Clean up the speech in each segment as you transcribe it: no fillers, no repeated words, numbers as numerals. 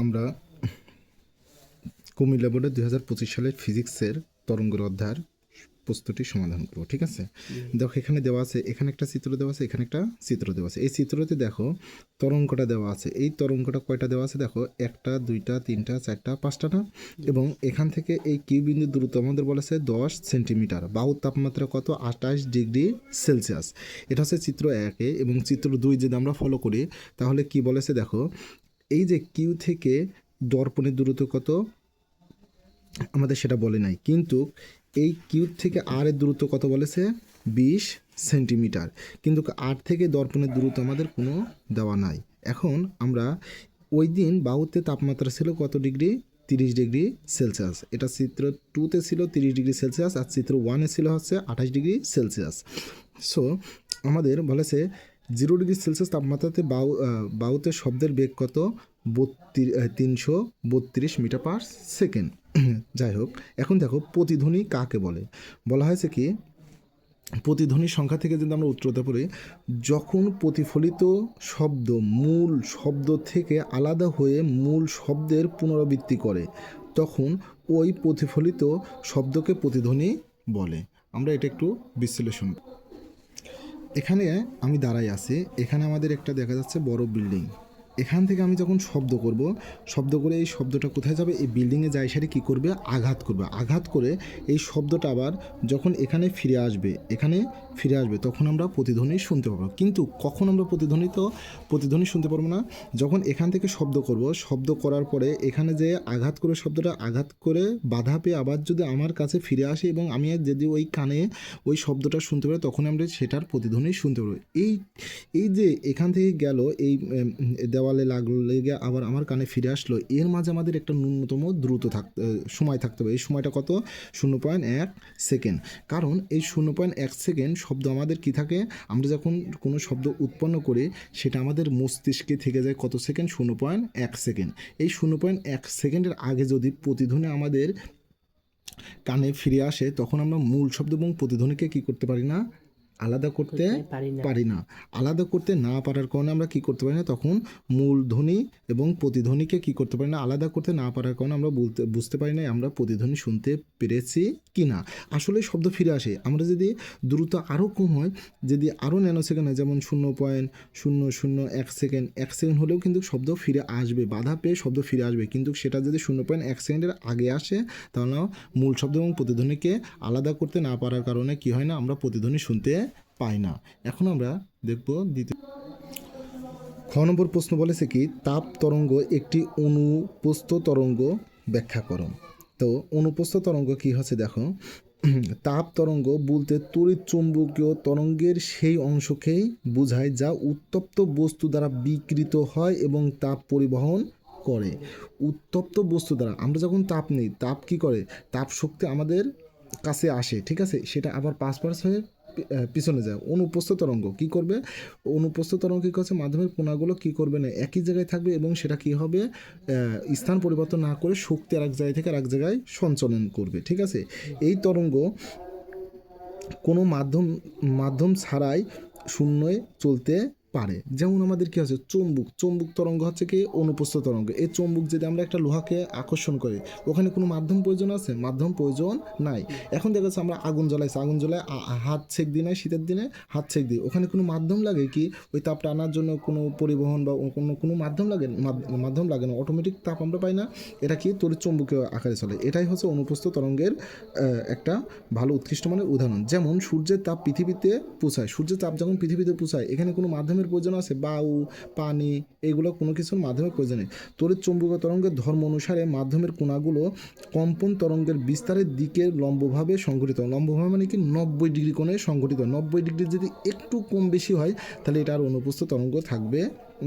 আমরা কুমিল্লা বোর্ডের 2025 সালের ফিজিক্সের তরঙ্গের অধ্যায়ের প্রশ্নটি সমাধান করবো। ঠিক আছে, দেখো এখানে দেওয়া আছে, এখানে একটা চিত্র দেওয়া আছে, এখানে একটা চিত্র দেওয়া আছে। এই চিত্রতে দেখো তরঙ্গটা দেওয়া আছে। এই তরঙ্গটা কয়টা দেওয়া আছে দেখো, 1টা 2টা 3টা 4টা 5টা না। এবং এখান থেকে এই কিউ বিন্দুর দূরত্ব আমাদের বলেছে 10 সেন্টিমিটার। বাহুর তাপমাত্রা কত, 28 ডিগ্রি সেলসিয়াস। এটা হচ্ছে চিত্র 1-এ। এবং চিত্র 2 যদি আমরা ফলো করি তাহলে কি বলেছে দেখো, এই যে কিউ থেকে দর্পণের দূরত্ব কত আমাদের সেটা বলে নাই, কিন্তু এই কিউ থেকে আর এর দূরত্ব কত বলেছে, 20 সেন্টিমিটার। কিন্তু আর থেকে দর্পণের দূরত্ব আমাদের কোনো দেওয়া নাই। এখন আমরা ওই দিন বাহুতে তাপমাত্রা ছিল কত ডিগ্রি, 30 ডিগ্রি সেলসিয়াস। এটা চিত্র 2-তে ছিল 30 ডিগ্রি সেলসিয়াস, আর চিত্র 1-এ ছিল হচ্ছে 28 ডিগ্রি সেলসিয়াস। সো আমাদের বলেছে 0 ডিগ্রি সেলসিয়াস তাপমাত্রাতে বাহুতে শব্দের বেগ কত, 332 মিটার পার সেকেন্ড। যাই হোক, এখন দেখো প্রতিধ্বনি কাকে বলে। বলা হয়েছে কি, প্রতিধ্বনির সংখ্যা থেকে যদি আমরা উত্তরটা পড়ি, যখন প্রতিফলিত শব্দ মূল শব্দ থেকে আলাদা হয়ে মূল শব্দের পুনরাবৃত্তি করে তখন ওই প্রতিফলিত শব্দকে প্রতিধ্বনি বলে। আমরা এটা একটু বিশ্লেষণ। এখানে আমি দাঁড়াই আছি, এখানে আমাদের একটা দেখা যাচ্ছে বড় বিল্ডিং। এখান থেকে আমি যখন শব্দ করব, শব্দ করে এই শব্দটা কোথায় যাবে, এই বিল্ডিংয়ে যাই সারি কী করবে, আঘাত করবে। আঘাত করে এই শব্দটা আবার যখন এখানে ফিরে আসবে, এখানে ফিরে আসবে, তখন আমরা প্রতিধ্বনি শুনতে পাবো। কিন্তু কখন আমরা প্রতিধ্বনি শুনতে পারবো না, যখন এখান থেকে শব্দ করব, শব্দ করার পরে এখানে যে আঘাত করে শব্দটা আঘাত করে বাধা পেয়ে আবার যদি আমার কাছে ফিরে আসে এবং আমি যদি ওই কানে ওই শব্দটা শুনতে পারি, তখন আমরা সেটার প্রতিধ্বনি শুনতে পারবো। এই যে এখান থেকে গেল, এই দেওয়ালে লাগলো, লেগে আবার আমার কানে ফিরে আসলো, এর মাঝে আমাদের একটা ন্যূনতম দ্রুত সময় থাকতে হবে। এই সময়টা কত, 0.1 সেকেন্ড। কারণ এই 0.1 সেকেন্ড শব্দ আমাদের কি থাকে, আমরা যখন কোনো শব্দ উৎপন্ন করি সেটা আমাদের মস্তিষ্কে থেকে যায় কত সেকেন্ড, 0.1 সেকেন্ড। এই 0.1 সেকেন্ডের আগে যদি প্রতিধ্বনি আমাদের কানে ফিরে আসে, তখন আমরা মূল শব্দ এবং প্রতিধ্বনিকে কি করতে পারি না, আলাদা করতে পারি না। আলাদা করতে না পারার কারণে আমরা কি করতে পারি না, তখন মূলধ্বনি এবং প্রতিধ্বনিকে কি করতে পারি না, আলাদা করতে না পারার কারণে আমরা বুঝতে পারি না আমরা প্রতিধ্বনি শুনতে পেরেছি কি না। আসলে শব্দ ফিরে আসে, আমরা যদি দ্রুত আরও কম হয়, যদি আরও ন্যানো সেকেন্ড হয়, যেমন 0.001 সেকেন্ড, 1 সেকেন্ড হলেও কিন্তু শব্দ ফিরে আসবে, বাধা পেয়ে শব্দ ফিরে আসবে। কিন্তু সেটা যদি 0.1 সেকেন্ডের আগে আসে, তাহলে মূল শব্দ এবং প্রতিধ্বনিকে আলাদা করতে না পারার কারণে কি হয় না, আমরা প্রতিধ্বনি শুনতে পাই না। এখন আমরা দেখব দ্বিতীয় খ নম্বর প্রশ্ন বলেছে কি, তাপ তরঙ্গ একটি অনুপ্রস্থ তরঙ্গ ব্যাখ্যা করো। তো অনুপ্রস্থ তরঙ্গ কি হচ্ছে দেখো, তাপ তরঙ্গ বলতে তড়িৎ চুম্বকীয় তরঙ্গের সেই অংশকেই বোঝায় যা উত্তপ্ত বস্তু দ্বারা বিকৃত হয় এবং তাপ পরিবহন করে। উত্তপ্ত বস্তু দ্বারা আমরা যখন তাপ নিই, তাপ কি করে, তাপ শক্তি আমাদের কাছে আসে, ঠিক আছে, সেটা আবার পাস হয়ে পিছনে যায়। অনুপ্রস্থ তরঙ্গ কি করবে, অনুপ্রস্থ তরঙ্গ কী করছে, মাধ্যমের কোণাগুলো কি করবে না, একই জায়গায় থাকবে এবং সেটা কি হবে, স্থান পরিবর্তন না করে শক্তি আর এক জায়গায় থেকে আর এক জায়গায় সঞ্চালন করবে। ঠিক আছে, এই তরঙ্গ কোনো মাধ্যম ছাড়াই শূন্যে চলতে পারে। যেমন আমাদের কি আছে, চুম্বক তরঙ্গ হচ্ছে কি অনুপ্রস্থ তরঙ্গ। এই চুম্বক যদি আমরা একটা লোহাকে আকর্ষণ করি, ওখানে কোনো মাধ্যম প্রয়োজন আছে, মাধ্যম প্রয়োজন নাই। এখন দেখা যাচ্ছে আমরা আগুন জ্বলায় হাত ছেক দিই না, শীতের দিনে হাত ছেক দিই, ওখানে কোনো মাধ্যম লাগে কি, ওই তাপটা আনার জন্য কোনো পরিবহন বা কোনো মাধ্যম লাগে না, অটোমেটিক তাপ আমরা পাই না। এটা কি তড়িৎ চুম্বকীয় আকারে চলে। এটাই হচ্ছে অনুপ্রস্থ তরঙ্গের একটা ভালো উৎকৃষ্ট মানের উদাহরণ। যেমন সূর্যের তাপ পৃথিবীতে পৌঁছায়, সূর্যের তাপ যখন পৃথিবীতে পৌঁছায়, এখানে কোনো মাধ্যমের প্রয়োজন আছে, বায়ু পানি এগুলো কোনো কিছুর মাধ্যমের প্রয়োজন নেই। তড়িৎ চুম্বকীয় তরঙ্গের ধর্ম অনুসারে মাধ্যমের কোণাগুলো কম্পন তরঙ্গের বিস্তারের দিকে লম্বভাবে সংঘটিত, লম্বভাবে মানে কি 90 ডিগ্রি কোণে সংঘটিত। 90 ডিগ্রি যদি একটু কম বেশি হয় তাহলে এটা আর অনুপ্রস্থ তরঙ্গ থাকবে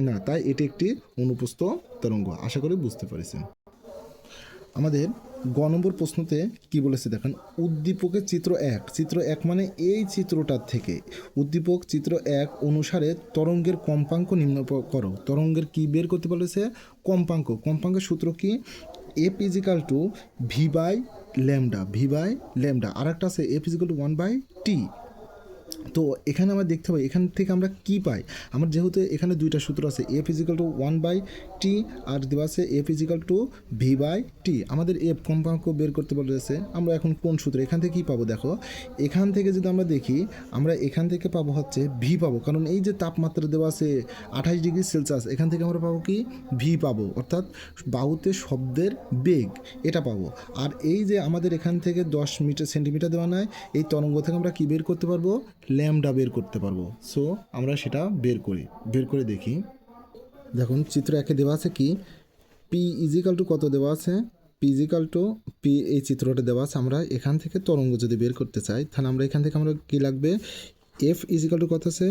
না, তাই এটি একটি অনুপ্রস্থ তরঙ্গ। আশা করি বুঝতে পেরেছেন। আমাদের গ নম্বর প্রশ্নতে কি বলেছে দেখেন, উদ্দীপকের চিত্র এক মানে এই চিত্রটার থেকে উদ্দীপক চিত্র 1 অনুসারে তরঙ্গের কম্পাঙ্ক নির্ণয় করো। তরঙ্গের কি বের করতে বলেছে, কম্পাঙ্কের সূত্র কি, F equal to v by lambda, আর একটা আছে এফ ইজিক্যাল টু 1/t। তো এখানে আমরা দেখতে পাই এখান থেকে আমরা কি পাই, আমার যেহেতু এখানে দুইটা সূত্র আছে, এফ ইজিক্যাল টু 1/t আর দেওয়া আছে এফ ইজিক্যাল টু v/t। আমাদের এফ কম্পাঙ্ক বের করতে বলেছে, আমরা এখন কোন সূত্র এখান থেকে কী পাবো, দেখো এখান থেকে যদি আমরা দেখি আমরা এখান থেকে পাবো হচ্ছে ভি পাবো, কারণ এই যে তাপমাত্রা দেওয়া আছে 28 ডিগ্রি সেলসিয়াস, এখান থেকে আমরা পাবো কি ভি পাবো, অর্থাৎ বাহুতে শব্দের বেগ এটা পাবো। আর এই যে আমাদের এখান থেকে 10 মিটার সেন্টিমিটার দেওয়া নয়, এই তরঙ্গ থেকে আমরা কি বের করতে পারবো, ল্যামডা বের করতে পারবো। সো আমরা সেটা বের করে দেখি। দেখুন চিত্র একে দেওয়া আছে কি পি ইজিক্যাল টু কত দেওয়া আছে, পি ইজিক্যাল টু পি, এই চিত্রটা দেওয়া আছে। আমরা এখান থেকে তরঙ্গ যদি বের করতে চাই তাহলে আমরা এখান থেকে আমরা কী লাগবে, এফ ইজিক্যাল টু কত আছে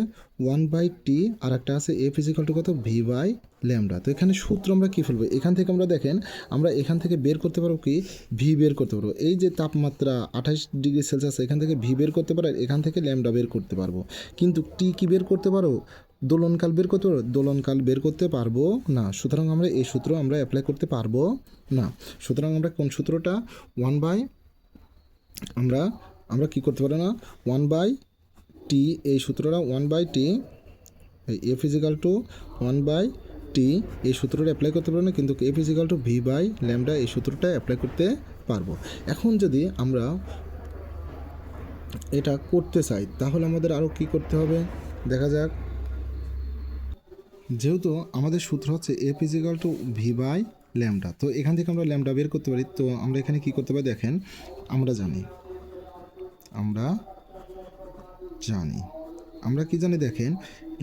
1/t, আর একটা আছে এফ ইজিক্যাল টু কত v/λ। তো এখানে সূত্র আমরা কী ফেলবো, এখান থেকে আমরা দেখেন আমরা এখান থেকে বের করতে পারবো কি ভি বের করতে পারবো, এই যে তাপমাত্রা 28 ডিগ্রি সেলসিয়াস এখান থেকে ভি বের করতে পারো, এখান থেকে ল্যামডা বের করতে পারবো। কিন্তু টি কি বের করতে পারো, দোলনকাল বের করতে পারো, দোলনকাল বের করতে পারবো না। সুতরাং আমরা এই সূত্র আমরা অ্যাপ্লাই করতে পারবো না। সুতরাং আমরা কোন সূত্রটা আমরা কি করতে পারবো না, 1/t, এই সূত্রটা 1/t, F equal two 1/t এই সূত্রটা অ্যাপ্লাই করতে পারবো না, কিন্তু এফ ইজিক্যাল টু v/λ এই সূত্রটা অ্যাপ্লাই করতে পারবো। এখন যদি আমরা এটা করতে চাই তাহলে আমাদের আরও কি করতে হবে দেখা যাক। যেহেতু আমাদের সূত্র হচ্ছে এফ ইজিক্যাল টু v/λ, তো এখান থেকে আমরা ল্যামডা বের করতে পারি। তো আমরা এখানে কি করতে পারি দেখেন, আমরা কি জানি দেখেন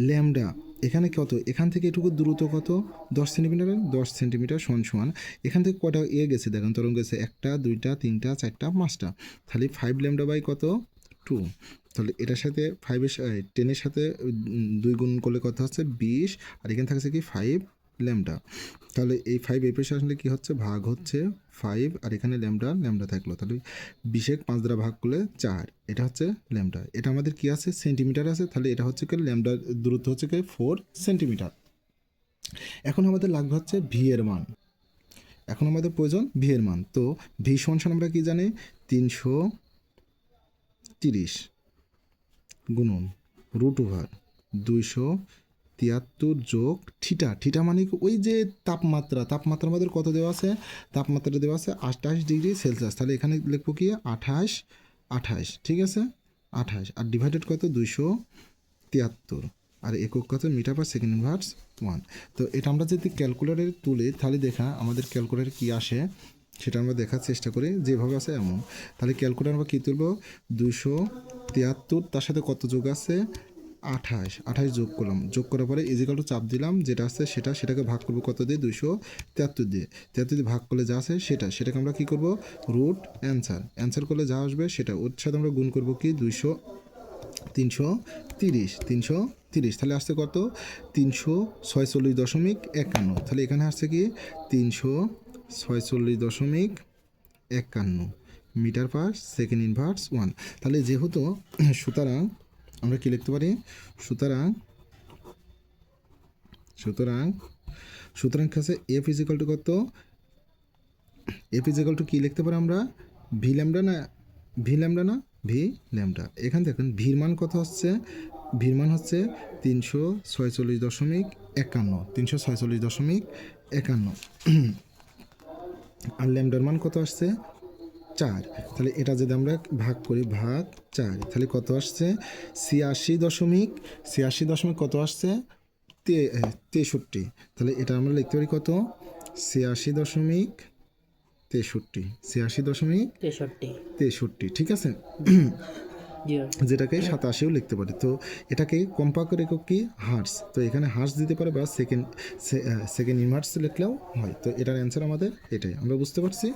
ল্যামডা এখানে কত, এখান থেকে এটুকু দূরত্ব কত 10 সেন্টিমিটার সমান এখান থেকে কটা এ গেছে দেখেন, তরঙ্গ গেছে 1 2 3 4 5টা, তাহলে 5 ল্যামডা বাই কত 2, তাহলে এটার সাথে 10-এর সাথে 2 গুণ করলে কত হচ্ছে 20, আর এখানে থাকছে কি 5 ল্যামডা। তাহলে এই 5 এই পেশে আসলে কী হচ্ছে ভাগ হচ্ছে 5, আর এখানে ল্যামডা থাকলো, তাহলে 20 5 দ্বারা ভাগ করলে 4, এটা হচ্ছে ল্যামডা। এটা আমাদের কি আছে সেন্টিমিটার আছে, তাহলে এটা হচ্ছে কি ল্যামডার দূরত্ব হচ্ছে কি 4 সেন্টিমিটার। এখন আমাদের লাগবে হচ্ছে ভি এর মান, এখন আমাদের প্রয়োজন ভি এর মান। তো ভি সমান আমরা কি জানি 330 গুণন √273 যোগ থিটা মানে ওই যে তাপমাত্রা আমাদের কত দেওয়া আছে, তাপমাত্রা দেওয়া আছে 28 ডিগ্রি সেলসিয়াস, তাহলে এখানে লিখবো কি 28, ঠিক আছে 28, আর ডিভাইডেড কত 273, আর একক কত মিটার পার সেকেন্ড ইনভার্স 1। তো এটা আমরা যদি ক্যালকুলেটরে তুলি তাহলে দেখা আমাদের ক্যালকুলেটর কি আসে সেটা আমরা দেখার চেষ্টা করি, যেভাবে আছে এমন। তাহলে ক্যালকুলেটর আমরা কী তুলব 273, তার সাথে কত যোগ আছে 28 যোগ করার পরে ইজিক্যাল টু চাপ দিলাম, যেটা আছে সেটাকে ভাগ করবো কত দিয়ে 273 দিয়ে, 73 দিয়ে ভাগ করলে যা আছে সেটাকে আমরা কী করবো রুট অ্যান্সার করলে যা আসবে সেটা ওর সাথে আমরা গুণ করবো কি 330, তাহলে আসছে কত 346.51, তাহলে এখানে আসছে কি 346.51 মিটার পার সেকেন্ড ইনভার্স 1। তাহলে যেহেতু সুতরাং আমরা কি লিখতে পারি, সুতরাং কাছে এফ ইজিক্যাল টু কত, এফ ইজিক্যাল টু কী লিখতে পারি আমরা ভি ল্যামডা না ভি ল্যামডা। এখান দেখুন ভির মান কত হচ্ছে, ভির মান হচ্ছে 346.51, আর ল্যামডার মান কত আসছে 4। তাহলে এটা যদি আমরা ভাগ করি ভাগ 4, তাহলে কত আসছে 86 দশমিক কত আসছে 63। তাহলে এটা আমরা লিখতে পারি কত 86.63, ঠিক আছে, যেটাকে 87ও লিখতে পারি। তো এটাকে কম্পাঙ্কের একক কি হার্টস, তো এখানে হার্টস দিতে পারে বা সেকেন্ড ইনভার্স লিখলেও হয়। তো এটার অ্যান্সার আমাদের এটাই, আমরা বুঝতে পারছি।